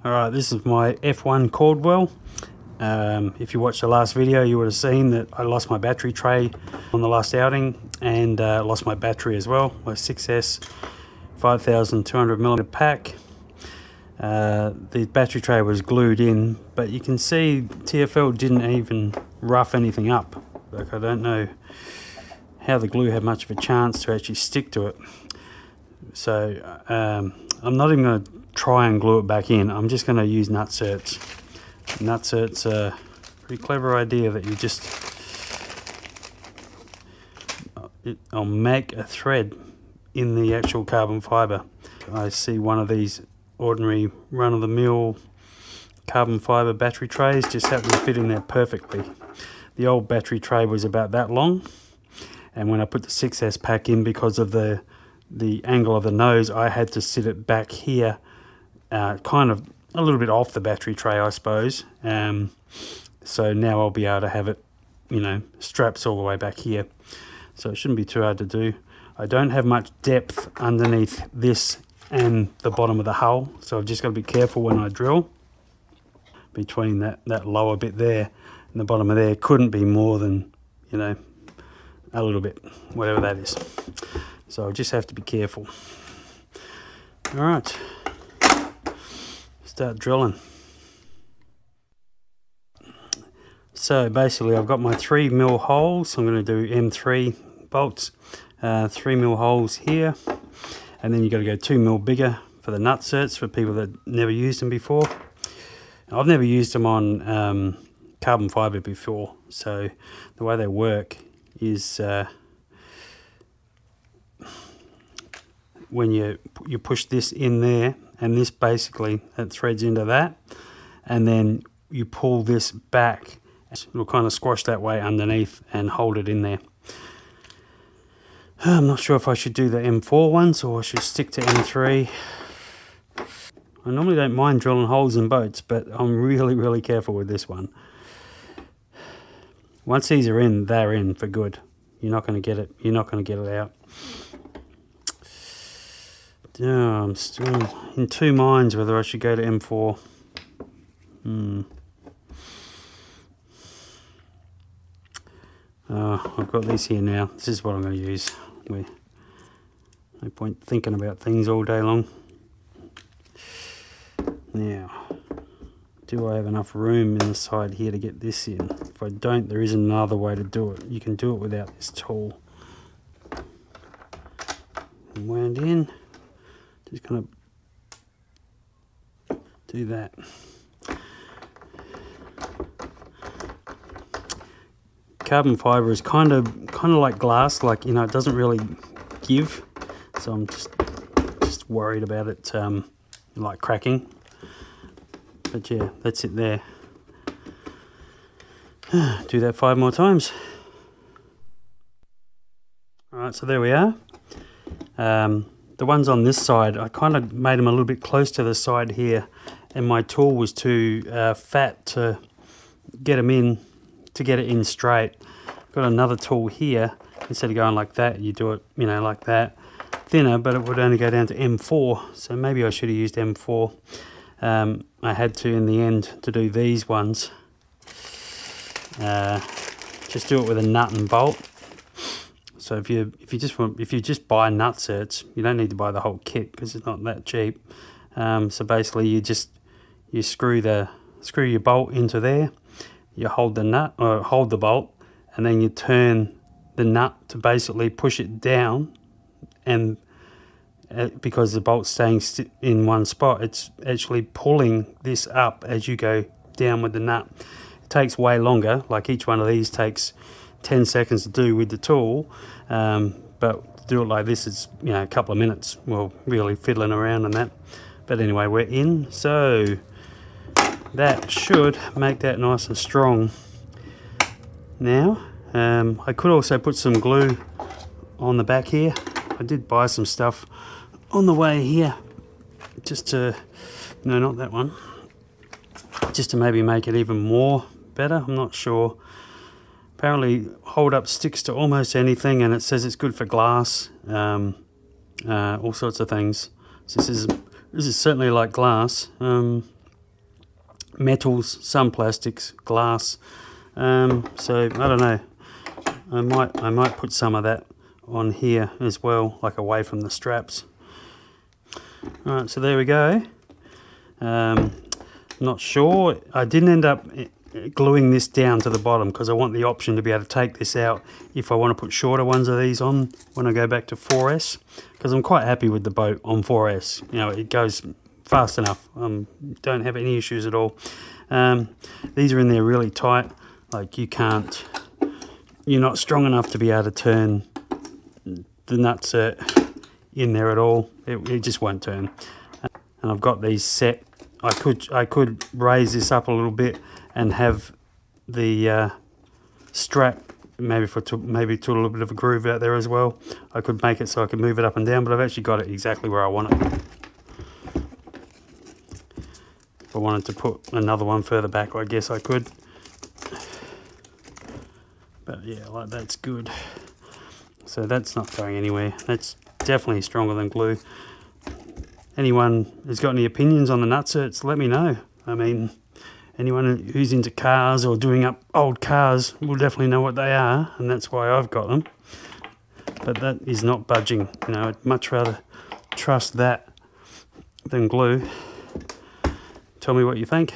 Alright, this is my F1 Caldwell. If you watched the last video, you would have seen that I lost my battery tray on the last outing, and lost my battery as well, my 6S 5200mm pack. The battery tray was glued in, but you can see TFL didn't even rough anything up. Like, I don't know how the glue had much of a chance to actually stick to it. So I'm not even going to try and glue it back in. I'm just going to use nuterts. Nuterts are a pretty clever idea that you just I'll make a thread in the actual carbon fiber. I see one of these ordinary run-of-the-mill carbon fiber battery trays just happened to fit in there perfectly. The old battery tray was about that long, and when I put the 6S pack in, because of the angle of the nose, I had to sit it back here, kind of a little bit off the battery tray, I suppose. So now I'll be able to have it, you know, straps all the way back here. So it shouldn't be too hard to do. I don't have much depth underneath this and the bottom of the hull, so I've just got to be careful when I drill. Between that lower bit there and the bottom of there couldn't be more than, you know, a little bit, whatever that is. So I just have to be careful. All right, start drilling. So basically I've got my 3mm holes. I'm going to do M3 bolts, 3mm holes here, and then you got to go 2mm bigger for the nuterts for people that never used them before. I've never used them on carbon fiber before, so the way they work is when you push this in there, and this basically, it threads into that, and then you pull this back. It'll kind of squash that way underneath and hold it in there. I'm not sure if I should do the M4 ones or I should stick to M3. I normally don't mind drilling holes in boats, but I'm really careful with this one. Once these are in, they're in for good. You're not going to get it. You're not going to get it out. I'm still in two minds whether I should go to M4. I've got these here now. This is what I'm going to use. No point thinking about things all day long. Now, do I have enough room in the side here to get this in? If I don't, there is another way to do it. You can do it without this tool. Wound in. Just going to do that. Carbon fiber is kind of like glass, like, you know, it doesn't really give. So I'm just worried about it like cracking. But yeah, that's it there. Do that 5 more times. Alright, so there we are. The ones on this side, I kind of made them a little bit close to the side here, and my tool was too fat to get them in, to get it in straight. Got another tool here. Instead of going like that, you do it, you know, like that. Thinner, but it would only go down to M4, so maybe I should have used M4. I had to in the end to do these ones. Just do it with a nut and bolt. So if you just buy nuterts, you don't need to buy the whole kit because it's not that cheap. So basically you screw your bolt into there, you hold the nut or hold the bolt, and then you turn the nut to basically push it down, and because the bolt's staying in one spot, it's actually pulling this up as you go down with the nut. It takes way longer, like each one of these takes 10 seconds to do with the tool, but to do it like this is, you know, a couple of minutes. Well, really fiddling around and that. But anyway, we're in, so that should make that nice and strong. Now, I could also put some glue on the back here. I did buy some stuff on the way here, just to, no, not that one, just to maybe make it even more better. I'm not sure. Apparently hold up sticks to almost anything, and it says it's good for glass, all sorts of things. So this is certainly like glass. metals, some plastics, glass. So I don't know. I might put some of that on here as well, like away from the straps. All right, so there we go. Not sure. I didn't end up gluing this down to the bottom because I want the option to be able to take this out if I want to put shorter ones of these on when I go back to 4S, because I'm quite happy with the boat on 4S. You know, it goes fast enough. Don't have any issues at all. These are in there really tight, like you're not strong enough to be able to turn the nutsert in there at all. It just won't turn. And I've got these set. I could raise this up a little bit and have the strap maybe to a little bit of a groove out there as well. I could make it so I could move it up and down, but I've actually got it exactly where I want it. If I wanted to put another one further back, I guess I could. But yeah, like that's good. So that's not going anywhere. That's definitely stronger than glue. Anyone who's got any opinions on the nutserts, let me know. I mean, anyone who's into cars or doing up old cars will definitely know what they are, and that's why I've got them. But that is not budging. You know, I'd much rather trust that than glue. Tell me what you think.